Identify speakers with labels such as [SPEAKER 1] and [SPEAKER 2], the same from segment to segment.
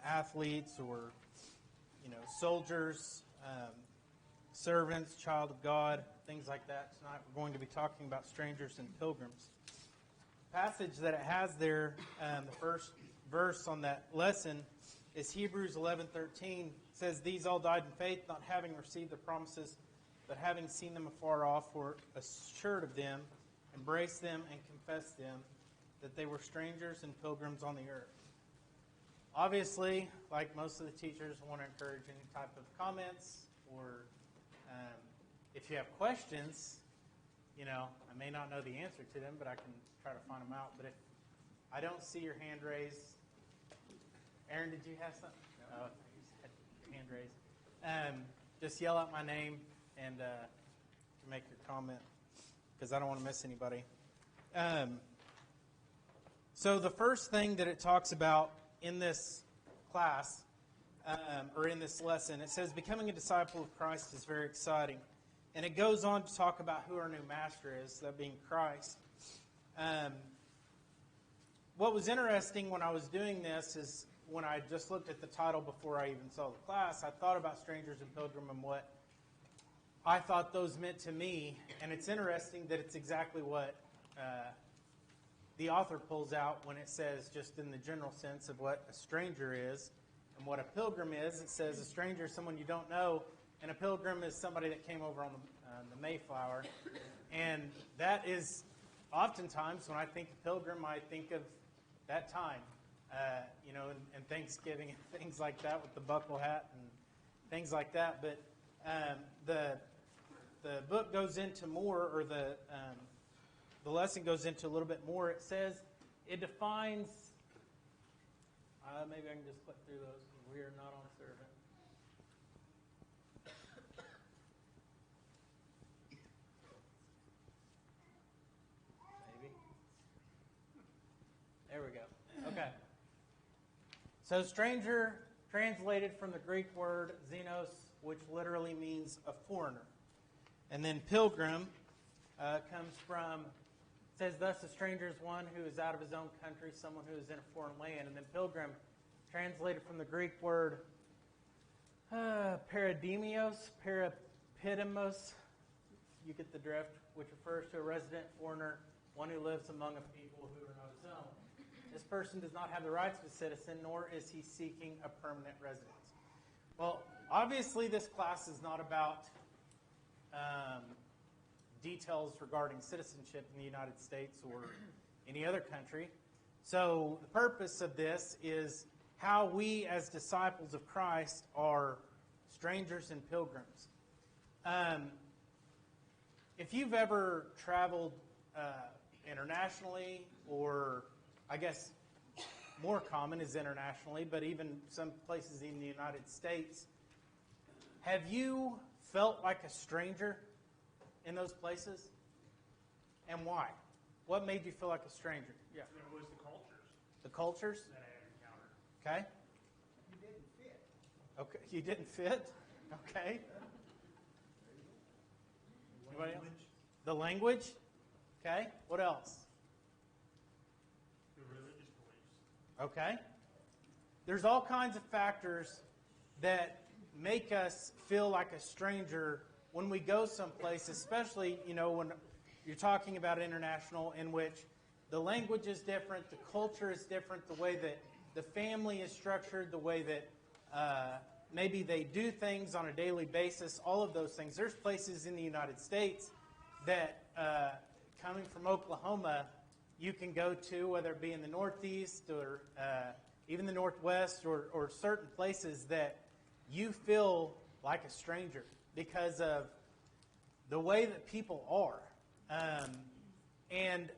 [SPEAKER 1] athletes or, soldiers, servants, child of God, things like that. Tonight we're going to be talking about strangers and pilgrims. The passage that it has there, the first verse on that lesson, is Hebrews 11:13. It says, "These all died in faith, not having received the promises, but having seen them afar off, were assured of them, embraced them, and confessed them, that they were strangers and pilgrims on the earth." Obviously, like most of the teachers, I want to encourage any type of comments, or if you have questions, I may not know the answer to them, but I can try to find them out. But if I don't see your hand raised, Aaron, did you have something? No. Oh, you had your hand raised. Just yell out my name and make your comment, because I don't want to miss anybody. So the first thing that it talks about in this class, or in this lesson, it says becoming a disciple of Christ is very exciting. And it goes on to talk about who our new master is, that being Christ. What was interesting when I was doing this is when I just looked at the title before I even saw the class, I thought about strangers and pilgrim and what I thought those meant to me. And it's interesting that it's exactly what the author pulls out when it says, just in the general sense of what a stranger is and what a pilgrim is. It says a stranger is someone you don't know, and a pilgrim is somebody that came over on the Mayflower. And that is oftentimes, when I think of pilgrim, I think of that time, and Thanksgiving and things like that with the buckle hat and things like that. But the book goes into more, or the lesson goes into a little bit more. It says, it defines, maybe I can just click through those. We are not on servant. Maybe. There we go. Okay. So stranger, translated from the Greek word xenos, which literally means a foreigner. And then pilgrim comes from, says, thus a stranger is one who is out of his own country, someone who is in a foreign land. And then pilgrim, translated from the Greek word parademios, parapidemos, you get the drift, which refers to a resident foreigner, one who lives among a people who are not his own. This person does not have the rights of a citizen, nor is he seeking a permanent residence. Well, obviously this class is not about details regarding citizenship in the United States or any other country. So the purpose of this is how we as disciples of Christ are strangers and pilgrims. If you've ever traveled internationally, or I guess more common is internationally, but even some places in the United States, have you felt like a stranger in those places? And why? What made you feel like a stranger? Yeah.
[SPEAKER 2] It was the cultures.
[SPEAKER 1] The cultures?
[SPEAKER 2] That I had encountered.
[SPEAKER 1] Okay.
[SPEAKER 3] You didn't fit.
[SPEAKER 1] Okay. You didn't fit? Okay. Anybody else? The language? Okay. What else?
[SPEAKER 2] The religious beliefs.
[SPEAKER 1] Okay. There's all kinds of factors that make us feel like a stranger when we go someplace, especially, when you're talking about international, in which the language is different, the culture is different, the way that the family is structured, the way that maybe they do things on a daily basis, all of those things. There's places in the United States that, coming from Oklahoma, you can go to, whether it be in the Northeast or even the Northwest, or certain places that you feel like a stranger because of the way that people are. And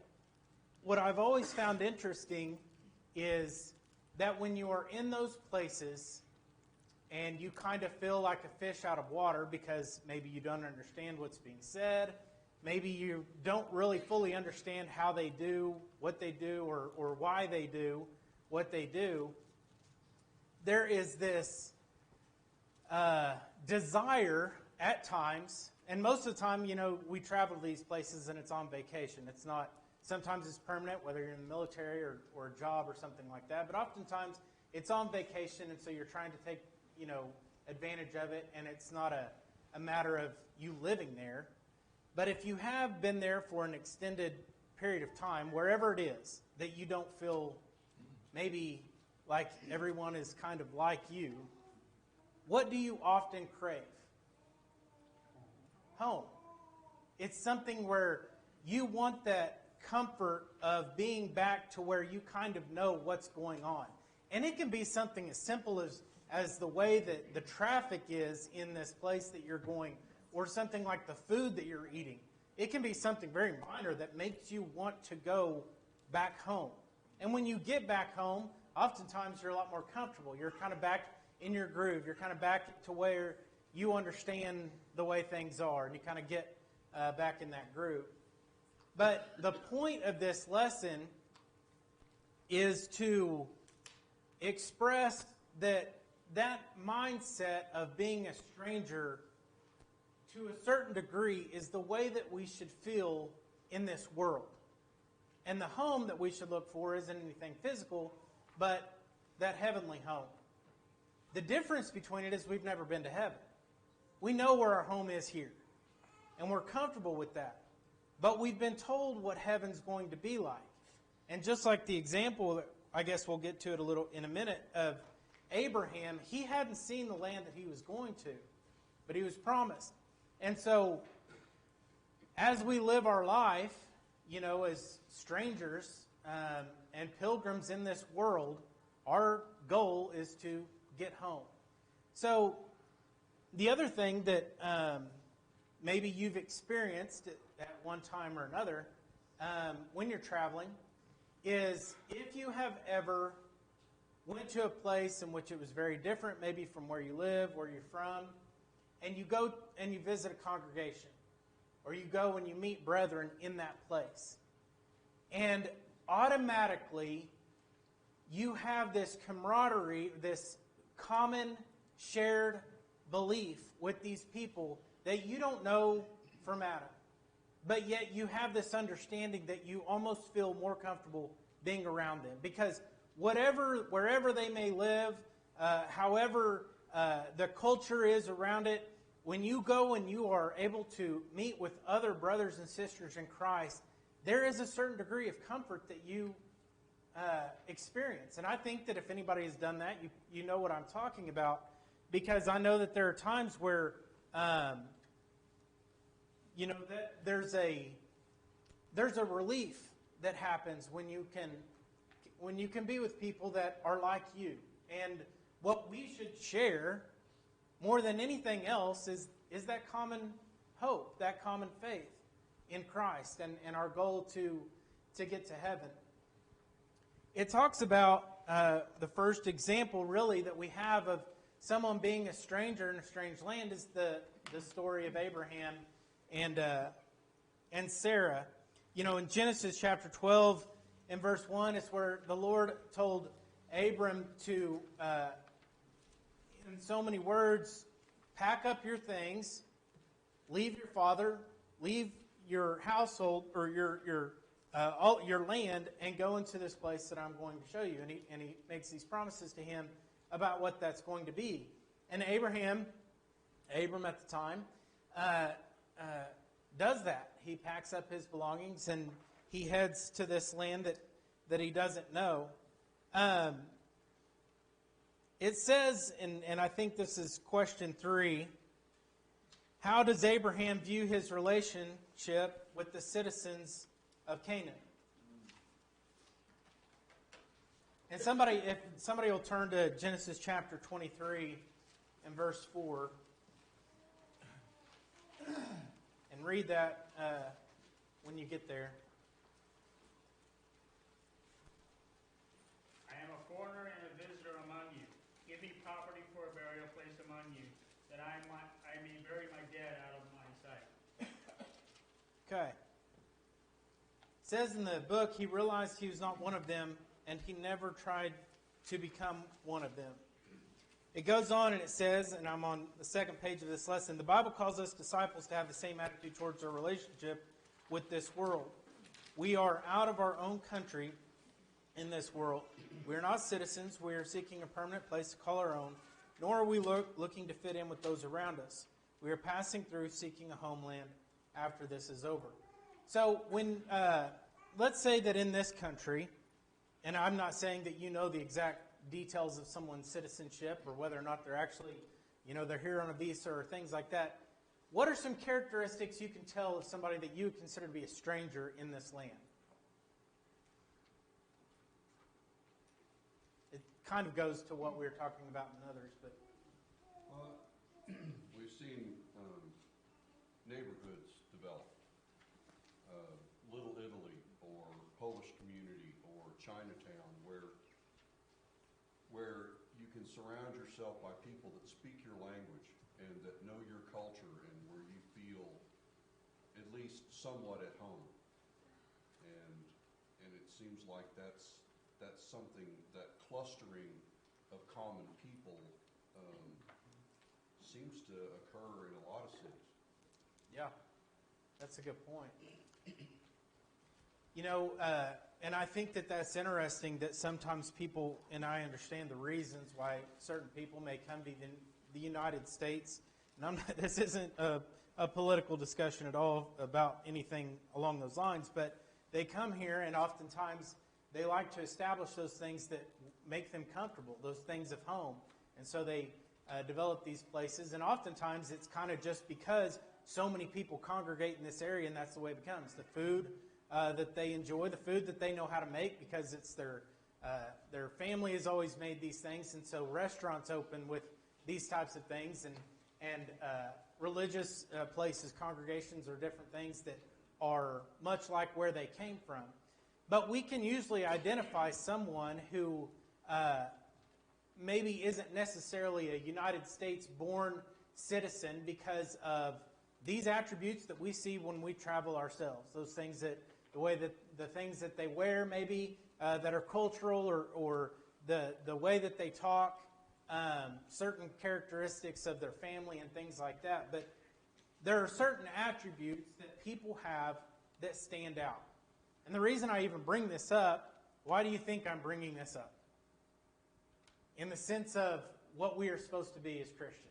[SPEAKER 1] what I've always found interesting is that when you are in those places and you kind of feel like a fish out of water because maybe you don't understand what's being said, maybe you don't really fully understand how they do what they do, or why they do what they do, there is this desire at times, and most of the time, we travel to these places and it's on vacation. It's not, sometimes it's permanent, whether you're in the military or a job or something like that, but oftentimes it's on vacation, and so you're trying to take, advantage of it, and it's not a matter of you living there. But if you have been there for an extended period of time, wherever it is, that you don't feel maybe like everyone is kind of like you, what do you often crave? Home. It's something where you want that comfort of being back to where you kind of know what's going on. And it can be something as simple as the way that the traffic is in this place that you're going, or something like the food that you're eating. It can be something very minor that makes you want to go back home. And when you get back home, oftentimes you're a lot more comfortable. You're kind of back in your groove. You're kind of back to where you understand the way things are, and you kind of get back in that groove. But the point of this lesson is to express that mindset of being a stranger, to a certain degree, is the way that we should feel in this world. And the home that we should look for isn't anything physical, but that heavenly home. The difference between it is we've never been to heaven. We know where our home is here, and we're comfortable with that. But we've been told what heaven's going to be like. And just like the example, I guess we'll get to it a little in a minute, of Abraham, he hadn't seen the land that he was going to, but he was promised. And so, as we live our life, as strangers and pilgrims in this world, our goal is to get home. So, the other thing that maybe you've experienced at one time or another when you're traveling is if you have ever went to a place in which it was very different, maybe from where you live, where you're from, and you go and you visit a congregation, or you go and you meet brethren in that place. And automatically, you have this camaraderie, this common shared belief with these people that you don't know from Adam. But yet you have this understanding that you almost feel more comfortable being around them. Because wherever they may live, however the culture is around it, when you go and you are able to meet with other brothers and sisters in Christ, there is a certain degree of comfort that you experience. And I think that if anybody has done that, you know what I'm talking about. Because I know that there are times where, that there's a relief that happens when you can be with people that are like you. And what we should share more than anything else is that common hope, that common faith in Christ, and our goal to get to heaven. It talks about the first example, really, that we have of someone being a stranger in a strange land is the story of Abraham and Sarah. In Genesis chapter 12 and verse 1 is where the Lord told Abram to, in so many words, pack up your things, leave your father, leave your household or your land, and go into this place that I'm going to show you. And he makes these promises to him about what that's going to be. And Abram at the time, does that. He packs up his belongings and he heads to this land that he doesn't know. It says, and I think this is question 3, how does Abraham view his relationship with the citizens of Canaan? And if somebody will turn to Genesis chapter 23 and verse 4 and read that when you get there.
[SPEAKER 2] I am a foreigner and a visitor among you. Give me property for a burial place among you, that I may bury my dead out of my sight.
[SPEAKER 1] Okay. It says in the book, he realized he was not one of them, and he never tried to become one of them. It goes on and it says, and I'm on the second page of this lesson, the Bible calls us disciples to have the same attitude towards our relationship with this world. We are out of our own country in this world. We are not citizens. We are seeking a permanent place to call our own, nor are we looking to fit in with those around us. We are passing through, seeking a homeland after this is over. So when, let's say that in this country, and I'm not saying that you know the exact details of someone's citizenship or whether or not they're actually, they're here on a visa or things like that. What are some characteristics you can tell of somebody that you would consider to be a stranger in this land? It kind of goes to what we were talking about in others, but
[SPEAKER 4] we've seen neighborhoods develop. Little Italy or Polish community or Chinatown where you can surround yourself by people that speak your language and that know your culture and where you feel at least somewhat at home. And it seems like that's something, that clustering of common people seems to occur in a lot of cities.
[SPEAKER 1] yeah, that's a good point. And I think that that's interesting that sometimes people, and I understand the reasons why certain people may come to the United States. And this isn't a political discussion at all about anything along those lines, but they come here and oftentimes they like to establish those things that make them comfortable, those things of home. And so they develop these places. And oftentimes it's kind of just because so many people congregate in this area and that's the way it becomes. The food that they enjoy, the food that they know how to make because it's their family has always made these things, and so restaurants open with these types of things, and religious places, congregations, or different things that are much like where they came from. But we can usually identify someone who maybe isn't necessarily a United States-born citizen because of these attributes that we see when we travel ourselves. Those things that the things that they wear maybe that are cultural or the way that they talk, certain characteristics of their family and things like that. But there are certain attributes that people have that stand out. And the reason I even bring this up, why do you think I'm bringing this up? In the sense of what we are supposed to be as Christians.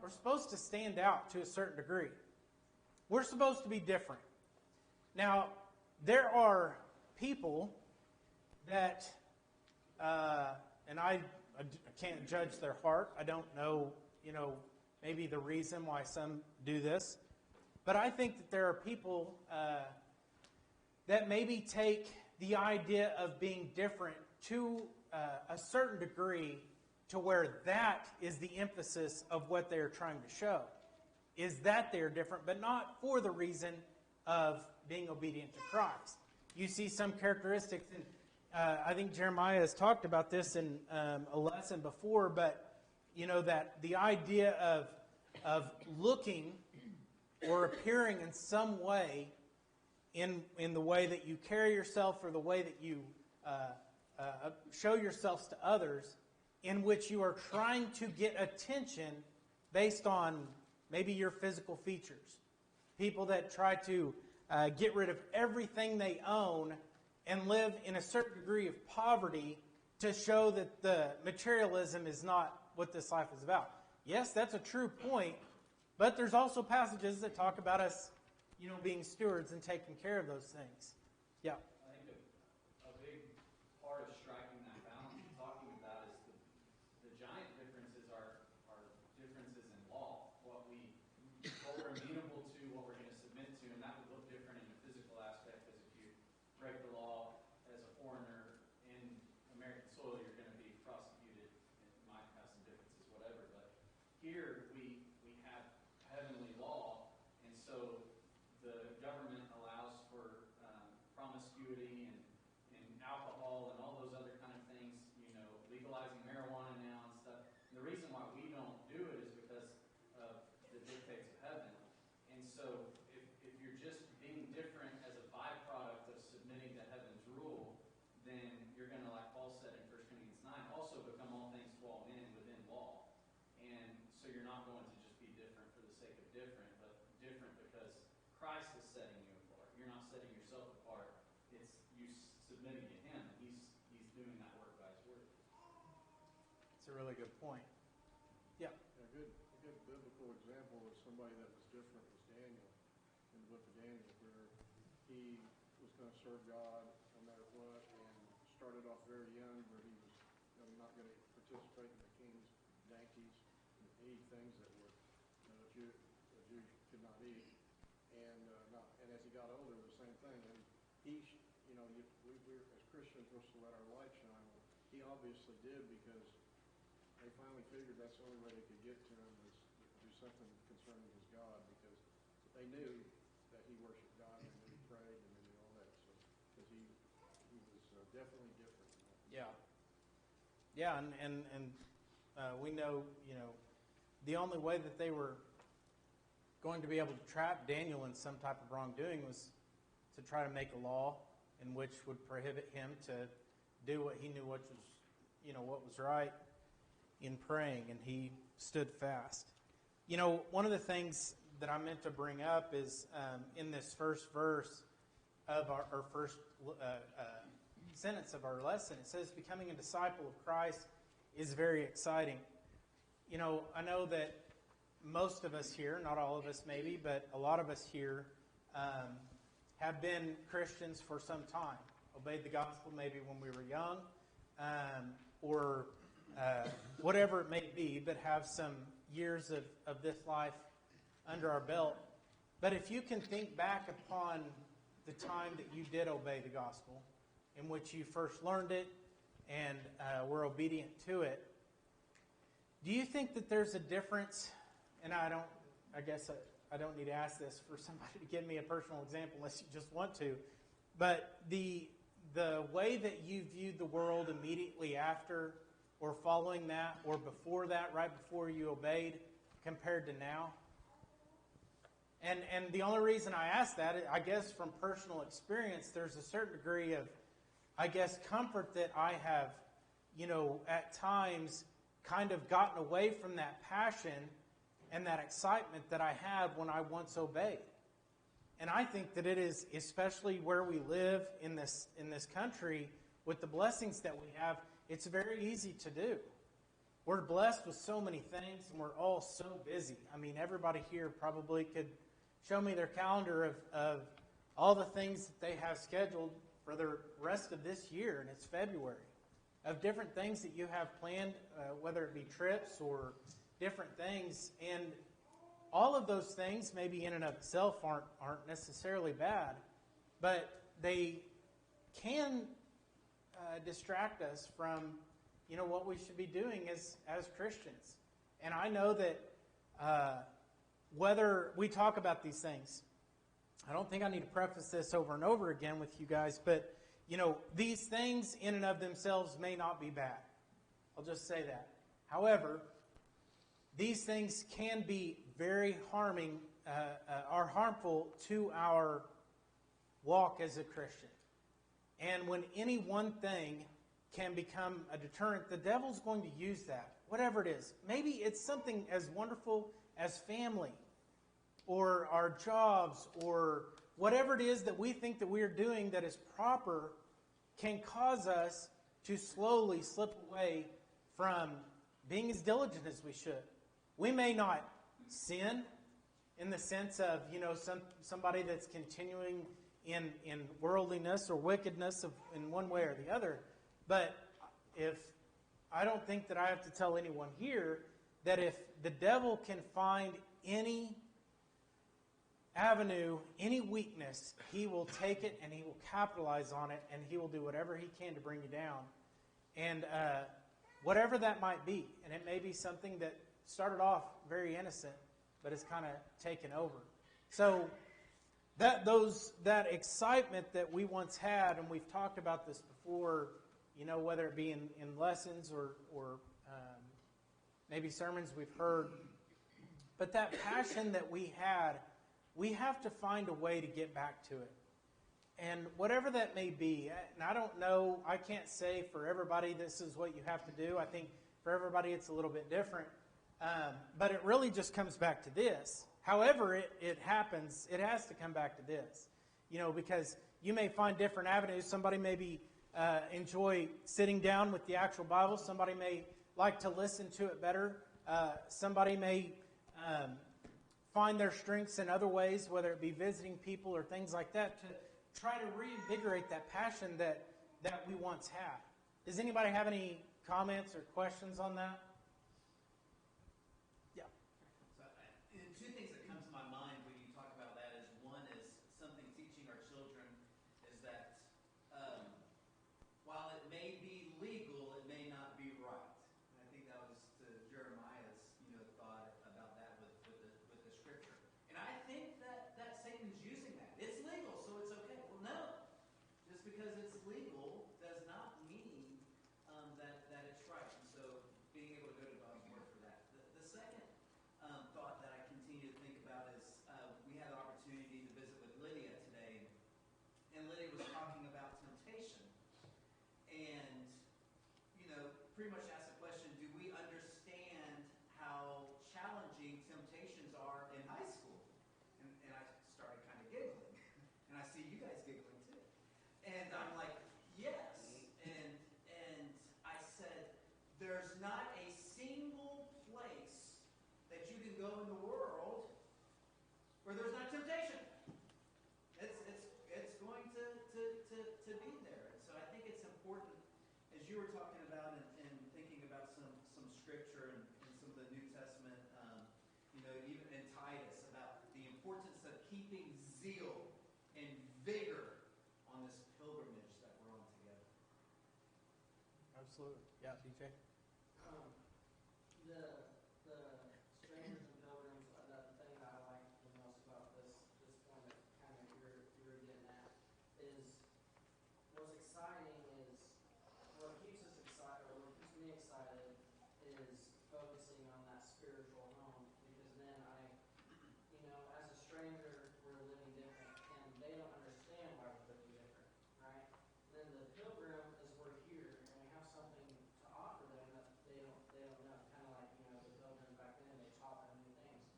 [SPEAKER 1] We're supposed to stand out to a certain degree. We're supposed to be different. Now, there are people that, and I can't judge their heart. I don't know, maybe the reason why some do this. But I think that there are people that maybe take the idea of being different to a certain degree to where that is the emphasis of what they're trying to show. Is that they're different, but not for the reason of being obedient to Christ. You see some characteristics, and I think Jeremiah has talked about this in a lesson before, but that the idea of looking or appearing in some way in the way that you carry yourself or the way that you show yourselves to others, in which you are trying to get attention based on maybe your physical features. People that try to get rid of everything they own and live in a certain degree of poverty to show that the materialism is not what this life is about. Yes, that's a true point, but there's also passages that talk about us, being stewards and taking care of those things. Yeah.
[SPEAKER 5] I think a big part of striking that balance you're talking about is the giant differences are differences in law. What we're amenable to, what we're going to submit to, and that would look different in the physical aspect, because if you break the law as a foreigner in American soil, you're going to be prosecuted. It might have some differences, whatever. But here we have heavenly law, and so the government allows for promiscuity and alcohol and all those other kind of things, legalizing marijuana now and stuff. And the reason why we don't do it is because of the dictates of heaven. And so if you're just being different as a byproduct of submitting to heaven's rule, then you're going to, like Paul said in 1 Corinthians 9, also become all things to all men within law. And so you're not going to just be different for the sake of different, but different because Christ is setting you apart. You're not setting yourself apart. It's you submitting
[SPEAKER 1] a really good point. Yeah.
[SPEAKER 6] A good biblical example of somebody that was different was Daniel in the book of Daniel, where he was going to serve God no matter what, and started off very young, where he was not going to participate in the king's dainties and eat things that were a Jew could not eat, and as he got older, the same thing. And he, we're as Christians we're supposed to let our light shine. Well, he obviously did, because they finally figured that's the only way they could get to him was to do something concerning his God, because they knew that he worshiped God, and they knew he prayed, and they knew all that. So, because he was definitely different.
[SPEAKER 1] Yeah. Yeah, and we know, the only way that they were going to be able to trap Daniel in some type of wrongdoing was to try to make a law in which would prohibit him to do what he knew what was right in praying, and he stood fast. One of the things that I meant to bring up is in this first verse of our first sentence of our lesson, it says, becoming a disciple of Christ is very exciting. I know that most of us here, not all of us maybe, but a lot of us here have been Christians for some time. Obeyed the gospel maybe when we were young, or whatever it may be, but have some years of this life under our belt. But if you can think back upon the time that you did obey the gospel, in which you first learned it and were obedient to it, do you think that there's a difference? And I guess I don't need to ask this for somebody to give me a personal example unless you just want to. But the way that you viewed the world immediately after, or following that, or before that, right before you obeyed, compared to now. And the only reason I ask that, I guess from personal experience, there's a certain degree of, I guess, comfort that I have, at times kind of gotten away from that passion and that excitement that I had when I once obeyed. And I think that it is, especially where we live in this country, with the blessings that we have, it's very easy to do. We're blessed with so many things, and we're all so busy. I mean, everybody here probably could show me their calendar of all the things that they have scheduled for the rest of this year, and it's February, of different things that you have planned, whether it be trips or different things. And all of those things, maybe in and of itself, aren't necessarily bad, but they can distract us from, what we should be doing as Christians. And I know that whether we talk about these things, I don't think I need to preface this over and over again with you guys, but, these things in and of themselves may not be bad. I'll just say that. However, these things can be very harmful to our walk as a Christian. And when any one thing can become a deterrent, the devil's going to use that, whatever it is. Maybe it's something as wonderful as family, or our jobs, or whatever it is that we think that we are doing that is proper, can cause us to slowly slip away from being as diligent as we should. We may not sin in the sense of, somebody that's continuing in worldliness or wickedness in one way or the other. But I don't think that I have to tell anyone here that if the devil can find any avenue, any weakness, he will take it and he will capitalize on it, and he will do whatever he can to bring you down. And whatever that might be, and it may be something that started off very innocent, but it's kind of taken over. So that excitement that we once had, and we've talked about this before, whether it be in lessons or maybe sermons we've heard, but that passion that we had, we have to find a way to get back to it. And whatever that may be, and I don't know, I can't say for everybody this is what you have to do. I think for everybody it's a little bit different. But it really just comes back to this. However it happens, it has to come back to this. Because you may find different avenues. Somebody may be enjoy sitting down with the actual Bible. Somebody may like to listen to it better. Somebody may find their strengths in other ways, whether it be visiting people or things like that, to try to reinvigorate that passion that we once had. Does anybody have any comments or questions on that? Yeah.
[SPEAKER 5] So, two things that come to my mind when you talk about that is, one is something teaching our children is that while it may be legal, it may not be right. And I think that was to Jeremiah's thought about that with the scripture. And I think that Satan's using that. It's legal, so it's okay. Well, no. Just because it's legal does not mean that it's right. And so being able to go to God's word for that. The second thought that I continue to think about is we had the opportunity to visit with Lydia today, and Lydia was talking about temptation, and pretty much asked the question: do we understand how challenging temptations are in high school? And I started kind of giggling, and I see you guys giggling too, and I'm like, yes, and I said, there's not a single place that you can go in the world where there's not temptation. It's going to be there. And so I think it's important, as you were talking about and thinking about some scripture and some of the New Testament, even in Titus, about the importance of keeping zeal and vigor on this pilgrimage that we're on together.
[SPEAKER 1] Absolutely. Yeah, DJ?
[SPEAKER 7] The strangers and pilgrims, the thing that I like the most about this point that kind of you're getting at is what's exciting is what keeps us excited, or what keeps me excited is focusing on that spiritual home, because then as a stranger, we're living different, and they don't understand why we're living different, right? And then the pilgrim is we're here, and we have something to offer them that they don't know. Kind of like the pilgrims back then, they taught them new things.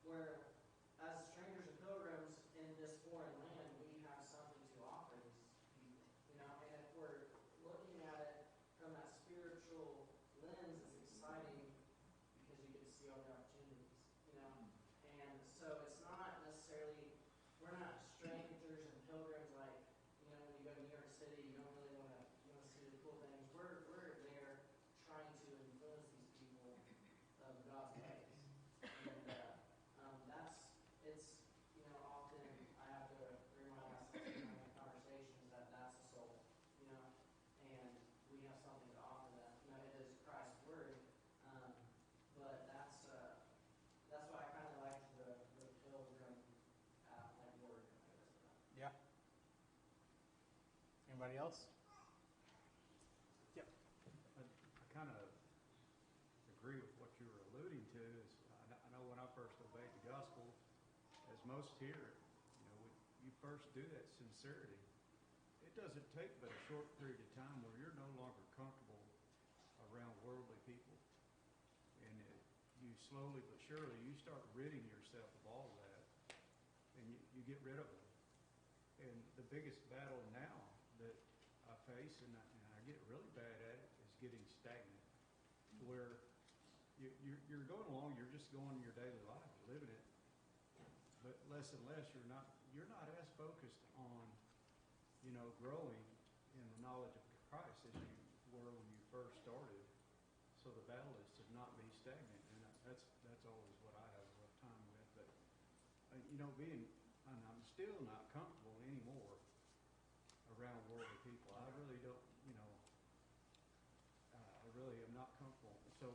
[SPEAKER 7] Where as strangers and pilgrims in this foreign land, we have something to offer these people. And if we're looking at it from that spiritual lens, it's exciting because you get to see all the opportunities. And so it's not necessarily, we're not strangers and pilgrims like, when you go to New York City, you don't really want to see the cool things. We're there trying to influence these people of God's ways. And often I have to remind myself in my conversations that that's the soul, and we have something to offer them. It is Christ's word, but that's why I kind of like the pilgrim word.
[SPEAKER 1] Yeah. Anybody else? Yep.
[SPEAKER 8] I kind of agree with what you were alluding to. I know when I first obeyed the gospel, as most here, you first do that sincerity. It doesn't take but a short period of time where you're no longer comfortable around worldly people, and you slowly but surely you start ridding yourself of all that, and you get rid of them. And the biggest battle now that I face, and I get really bad at it, is getting stagnant, where you're going along, you're just going your daily life, living it, but less and less you're not as focused on growing in the knowledge of Christ as you were when you first started. So the battle is to not be stagnant, and that's always what I have a rough time with. But and I'm still not comfortable anymore around worldly people. I really don't, I really am not comfortable. So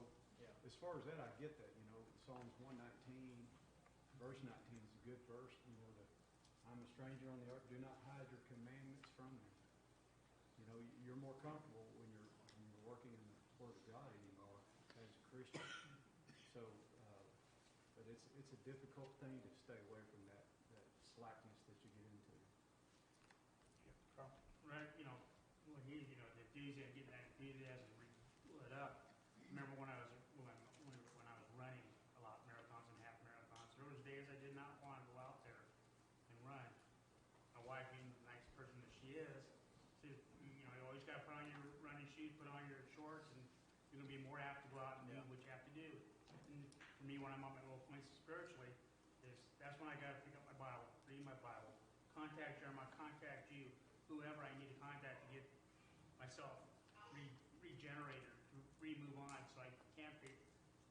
[SPEAKER 8] as far as that, I get that. Psalms 119, verse 19 is a good verse. That I'm a stranger on the earth. Do not hide your commandments from me. You're more comfortable when you're working in the Word of God anymore as a Christian. So, but it's a difficult thing to stay away from that slackness that you get into.
[SPEAKER 2] Right, when the enthusiasm, getting that enthusiasm lit up. Remember when I was running a lot, marathons and half marathons, there was days I did not want to go out there and run. My wife, being the nice person that she is, says, you always got me when I'm on my low points spiritually is that's when I got to pick up my Bible, read my Bible, contact Jeremiah, contact you, whoever I need to contact to get myself regenerated, move on, so I can't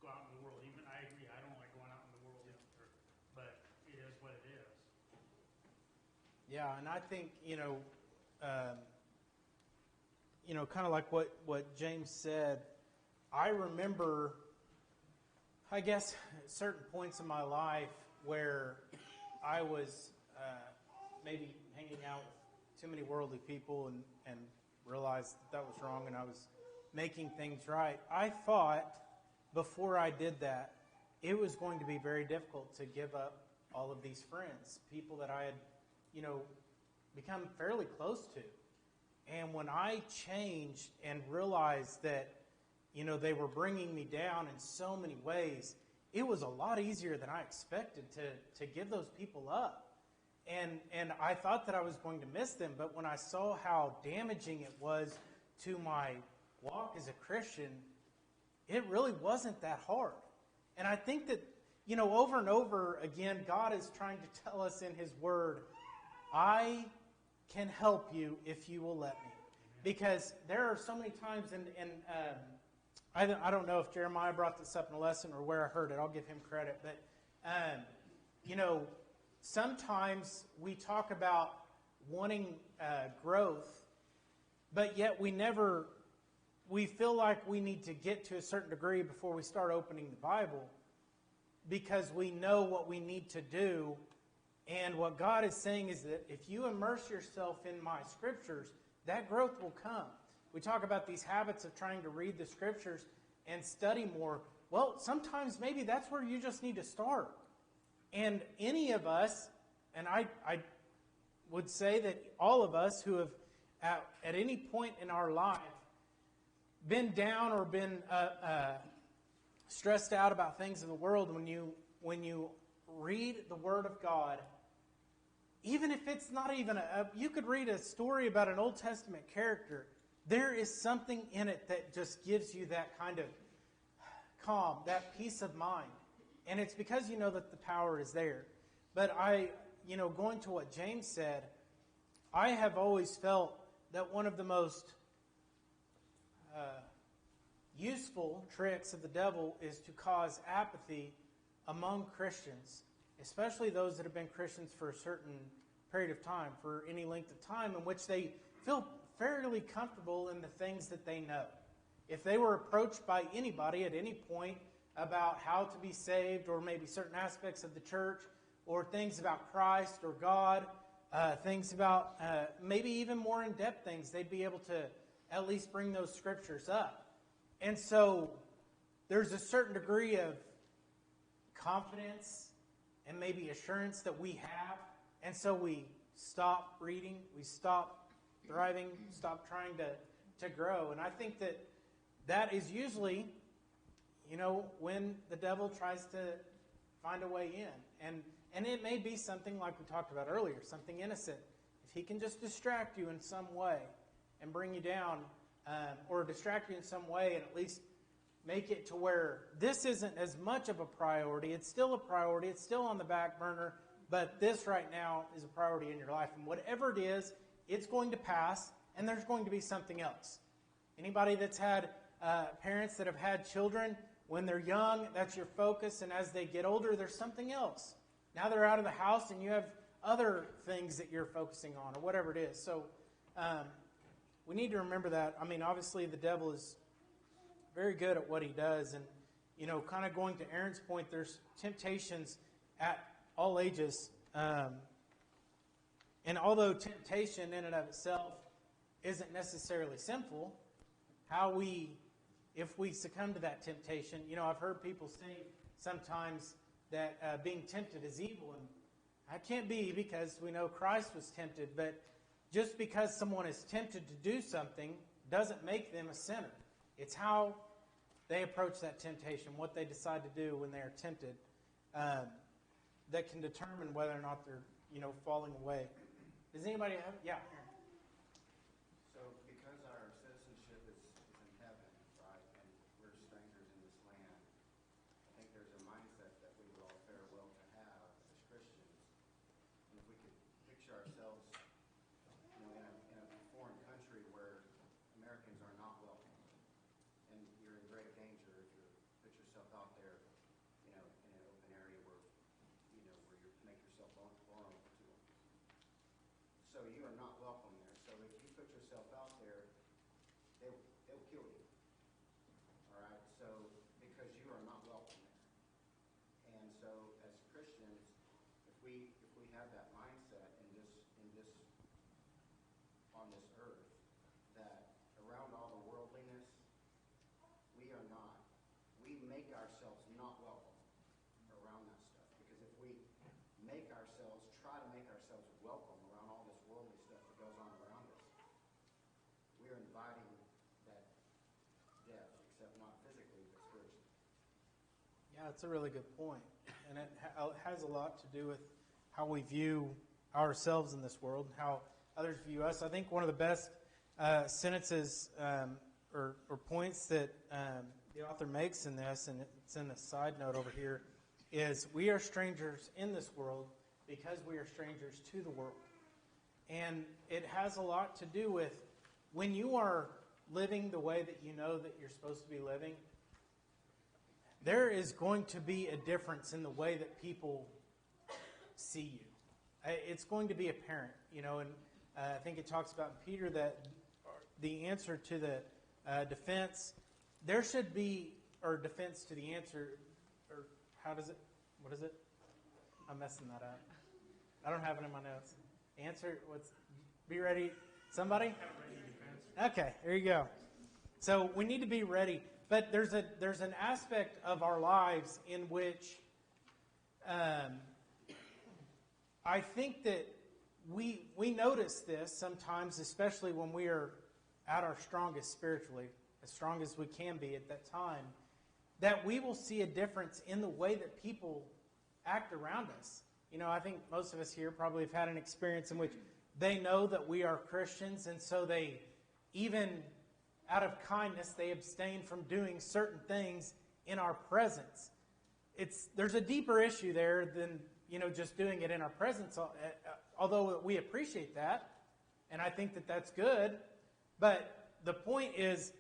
[SPEAKER 2] go out in the world. Even I agree, I don't like going out in the world either, but it is what it is.
[SPEAKER 1] Yeah, and I think, kind of like what James said, I remember, I guess, at certain points in my life where I was maybe hanging out with too many worldly people and realized that was wrong and I was making things right. I thought before I did that, it was going to be very difficult to give up all of these friends, people that I had, become fairly close to. And when I changed and realized that, they were bringing me down in so many ways, it was a lot easier than I expected to give those people up. And I thought that I was going to miss them, but when I saw how damaging it was to my walk as a Christian, it really wasn't that hard. And I think that, over and over again, God is trying to tell us in His Word, I can help you if you will let me. Because there are so many times, and I don't know if Jeremiah brought this up in a lesson or where I heard it. I'll give him credit. But, sometimes we talk about wanting growth, but yet we feel like we need to get to a certain degree before we start opening the Bible because we know what we need to do. And what God is saying is that if you immerse yourself in my scriptures, that growth will come. We talk about these habits of trying to read the scriptures and study more. Well, sometimes maybe that's where you just need to start. And any of us, and I would say that all of us who have at any point in our life been down or been stressed out about things in the world, when you read the Word of God, even if it's not even you could read a story about an Old Testament character, there is something in it that just gives you that kind of calm, that peace of mind. And it's because you know that the power is there. But going to what James said, I have always felt that one of the most useful tricks of the devil is to cause apathy among Christians, especially those that have been Christians for a certain period of time, for any length of time, in which they feel fairly comfortable in the things that they know. If they were approached by anybody at any point about how to be saved, or maybe certain aspects of the church, or things about Christ or God, things about maybe even more in-depth things, they'd be able to at least bring those scriptures up. And so there's a certain degree of confidence and maybe assurance that we have, and so we stop reading, we stop thriving, stop trying to grow. And I think that is usually, when the devil tries to find a way in. And it may be something like we talked about earlier, something innocent. If he can just distract you in some way and bring you down, or distract you in some way and at least make it to where this isn't as much of a priority. It's still a priority. It's still on the back burner. But this right now is a priority in your life. And whatever it is, it's going to pass, and there's going to be something else. Anybody that's had parents that have had children, when they're young, that's your focus. And as they get older, there's something else. Now they're out of the house, and you have other things that you're focusing on, or whatever it is. So we need to remember that. I mean, obviously the devil is very good at what he does. And, kind of going to Aaron's point, there's temptations at all ages. And although temptation in and of itself isn't necessarily sinful, if we succumb to that temptation, I've heard people say sometimes that being tempted is evil. And that can't be, because we know Christ was tempted. But just because someone is tempted to do something doesn't make them a sinner. It's how they approach that temptation, what they decide to do when they are tempted, that can determine whether or not they're, falling away. Does anybody have? Yeah.
[SPEAKER 3] So because our citizenship is in heaven, right, and we're strangers in this land, I think there's a mindset so you are not welcome there. So if you put yourself out there, they'll kill you. All right? So, because you are not welcome there. And so, as Christians, if we have that mindset in this on this earth, that around all the worldliness, we make ourselves not welcome around that stuff. Because if we try to make ourselves welcome around all this worldly stuff that goes on around us, we are inviting that death, except not physically, but spiritually.
[SPEAKER 1] Yeah, it's a really good point. And it has a lot to do with how we view ourselves in this world, how others view us. I think one of the best sentences or points that the author makes in this, and it's in the side note over here, is we are strangers in this world because we are strangers to the world. And it has a lot to do with when you are living the way that you know that you're supposed to be living, there is going to be a difference in the way that people see you. It's going to be apparent, and I think it talks about in Peter that the answer to the defense, there should be, or defense to the answer, or what is it? I'm messing that up. I don't have it in my notes. Answer, be ready. Somebody? Okay, there you go. So we need to be ready. But there's an aspect of our lives in which I think that we notice this sometimes, especially when we are at our strongest spiritually, as strong as we can be at that time, that we will see a difference in the way that people act around us. I think most of us here probably have had an experience in which they know that we are Christians, and so they, even out of kindness, they abstain from doing certain things in our presence. There's a deeper issue there than just doing it in our presence, although we appreciate that, and I think that that's good. But the point is,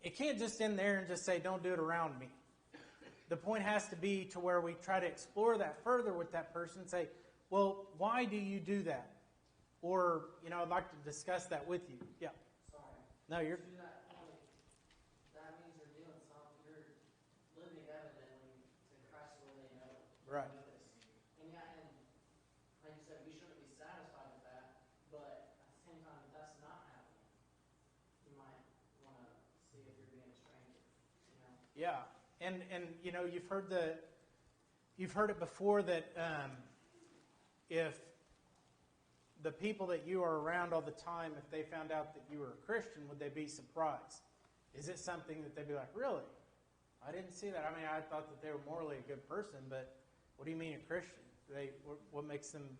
[SPEAKER 1] it can't just end there and just say, don't do it around me. The point has to be to where we try to explore that further with that person and say, well, why do you do that? Or, I'd like to discuss that with you. Yeah.
[SPEAKER 7] Sorry.
[SPEAKER 1] No, you're...
[SPEAKER 7] To that point, that means you're doing something, you're living evidently to Christ the way they know.
[SPEAKER 1] Right.
[SPEAKER 7] And yeah, and like you said, we shouldn't be satisfied with that, but at the same time, if that's not happening, you might want to see if you're being a stranger,
[SPEAKER 1] Yeah. And you've heard it before that if the people that you are around all the time, if they found out that you were a Christian, would they be surprised? Is it something that they'd be like, really? I didn't see that. I mean, I thought that they were morally a good person, but what do you mean a Christian? What makes them,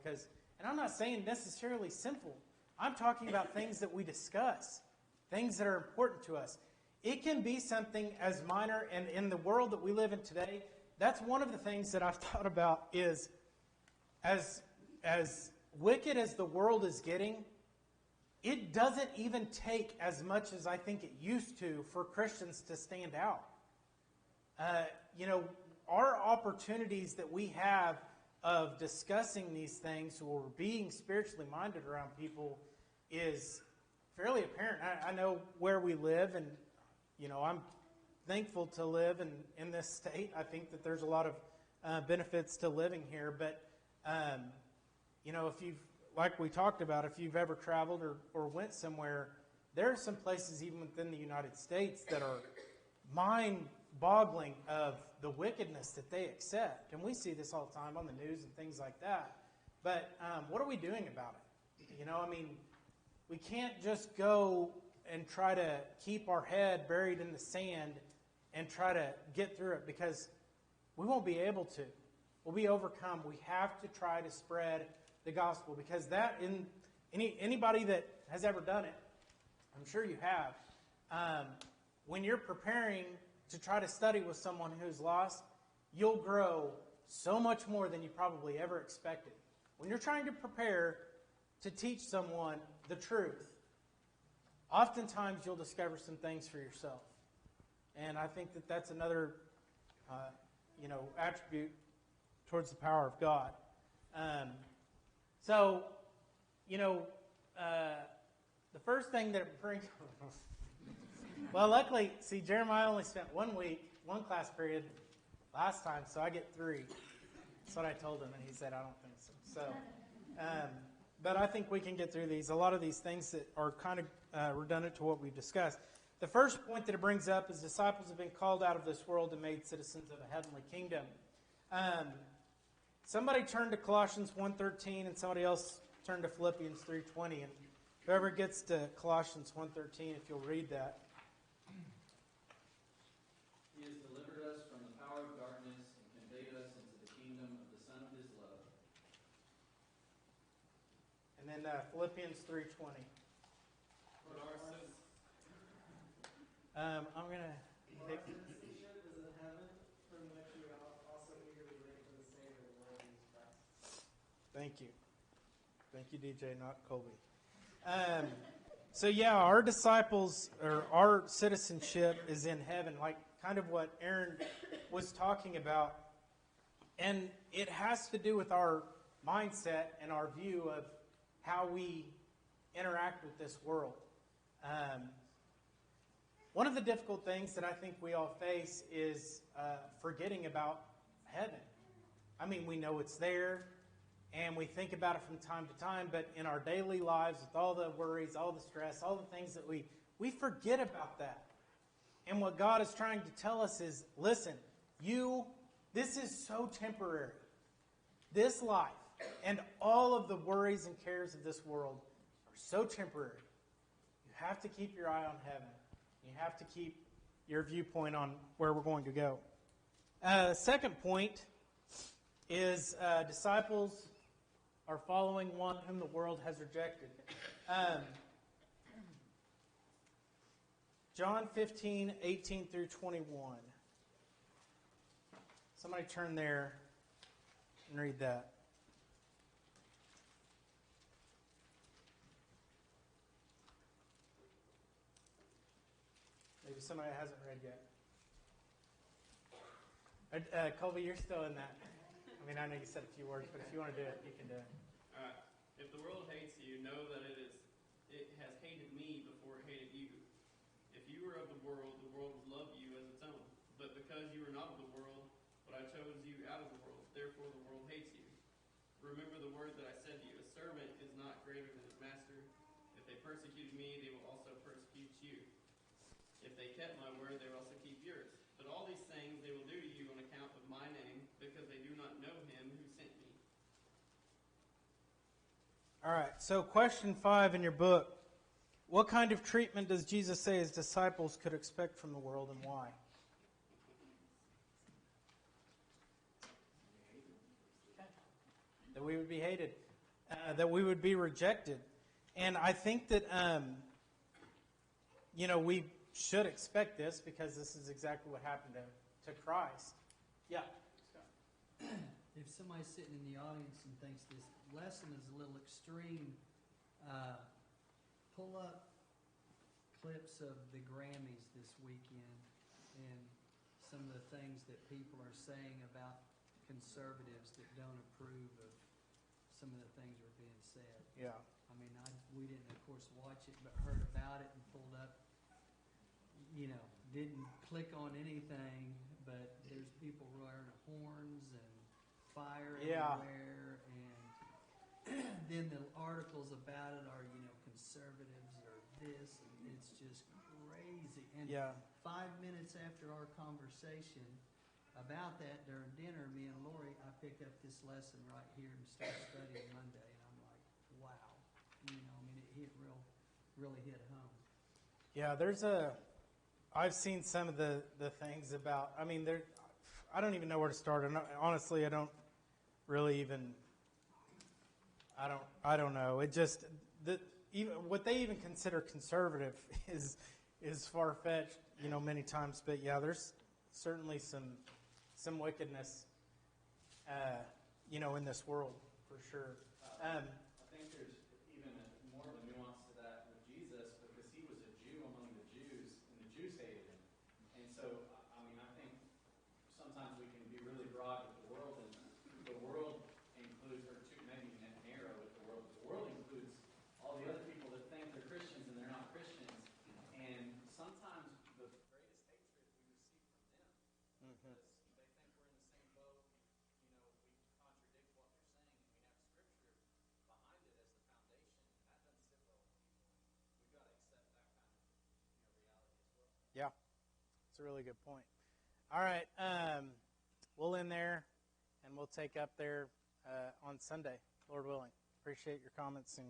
[SPEAKER 1] because, and I'm not saying necessarily sinful. I'm talking about things that we discuss, things that are important to us. It can be something as minor, and in the world that we live in today, that's one of the things that I've thought about is, as wicked as the world is getting, it doesn't even take as much as I think it used to for Christians to stand out. Our opportunities that we have of discussing these things or being spiritually minded around people is fairly apparent. I know where we live, and I'm thankful to live in this state. I think that there's a lot of benefits to living here. But, if you've, like we talked about, if you've ever traveled or went somewhere, there are some places even within the United States that are mind-boggling of the wickedness that they accept. And we see this all the time on the news and things like that. But what are we doing about it? We can't just go and try to keep our head buried in the sand and try to get through it, because we won't be able to. We'll be overcome. We have to try to spread the gospel, because that, in anybody that has ever done it, I'm sure you have, when you're preparing to try to study with someone who's lost, you'll grow so much more than you probably ever expected. When you're trying to prepare to teach someone the truth, oftentimes you'll discover some things for yourself. And I think that that's another, attribute towards the power of God. So you know, the first thing that it brings. Well, luckily, see, Jeremiah only spent 1 week, one class period last time, so I get 3. That's what I told him, and he said, I don't think so. So, but I think we can get through these. A lot of these things that are kind of redundant to what we've discussed. The first point that it brings up is disciples have been called out of this world and made citizens of a heavenly kingdom. Somebody turn to Colossians 1:13, and somebody else turn to Philippians 3:20. And whoever gets to Colossians 1:13, if you'll read that.
[SPEAKER 5] He has delivered us from the power of darkness and conveyed us into the kingdom of the Son of his love.
[SPEAKER 1] And then Philippians 3:20. I'm going to pick.
[SPEAKER 7] Our citizenship is in heaven, from which we are also eagerly wait for the Savior, the Lord Jesus Christ.
[SPEAKER 1] Thank you. Thank you, DJ, not Colby. So yeah, our disciples, or our citizenship is in heaven, like kind of what Aaron was talking about. And it has to do with our mindset and our view of how we interact with this world. One of the difficult things that I think we all face is forgetting about heaven. I mean, we know it's there, and we think about it from time to time, but in our daily lives, with all the worries, all the stress, all the things that we forget about that. And what God is trying to tell us is, listen, this is so temporary. This life and all of the worries and cares of this world are so temporary. You have to keep your eye on heaven. You have to keep your viewpoint on where we're going to go. Second point is disciples are following one whom the world has rejected. John 15:18 through 21. Somebody turn there and read that. Maybe somebody hasn't read yet. Colby, you're still in that. I mean, I know you said a few words, but if you want to do it, you can do it.
[SPEAKER 9] All right. If the world hates you, know that it has hated me before it hated you. If you were of the world would love you as its own. But because you are not of the world, but I chose you out of the world, therefore the world hates you. Remember the word that I said to you, a servant is not greater than his master. If they persecuted me, they will also persecute you. If they kept my word, they will also keep yours. But all these things they will do to you on account of my name, because they do not know him who sent me.
[SPEAKER 1] All right, so question 5 in your book. What kind of treatment does Jesus say his disciples could expect from the world, and why? That we would be hated, that we would be rejected. And I think that, we should expect this because this is exactly what happened to Christ. Yeah.
[SPEAKER 10] If somebody's sitting in the audience and thinks this lesson is a little extreme, pull up clips of the Grammys this weekend and some of the things that people are saying about conservatives that don't approve of some of the things that are being said.
[SPEAKER 1] Yeah.
[SPEAKER 10] I mean, we didn't, of course, watch it, but heard about it and pulled up. Didn't click on anything, but there's people wearing horns and fire everywhere, and then the articles about it are, conservatives or this, and it's just crazy. And 5 minutes after our conversation about that during dinner, me and Lori, I picked up this lesson right here and started studying Monday, and I'm like, wow. It really hit home.
[SPEAKER 1] Yeah, I've seen some of the things about, I don't even know where to start. And honestly, I don't really even, I don't know. It just, even what they even consider conservative is far-fetched, many times. But yeah, there's certainly some wickedness, in this world, for sure.
[SPEAKER 5] I think there's even more of a nuance to that with Jesus, because he was a Jew among the Jews, and the Jews hated him. And so, I think sometimes we can be really broad with the world, and the world includes, or maybe narrow with the world. The world includes
[SPEAKER 1] Yeah, it's a really good point. All right, we'll end there, and we'll take up there on Sunday, Lord willing. Appreciate your comments and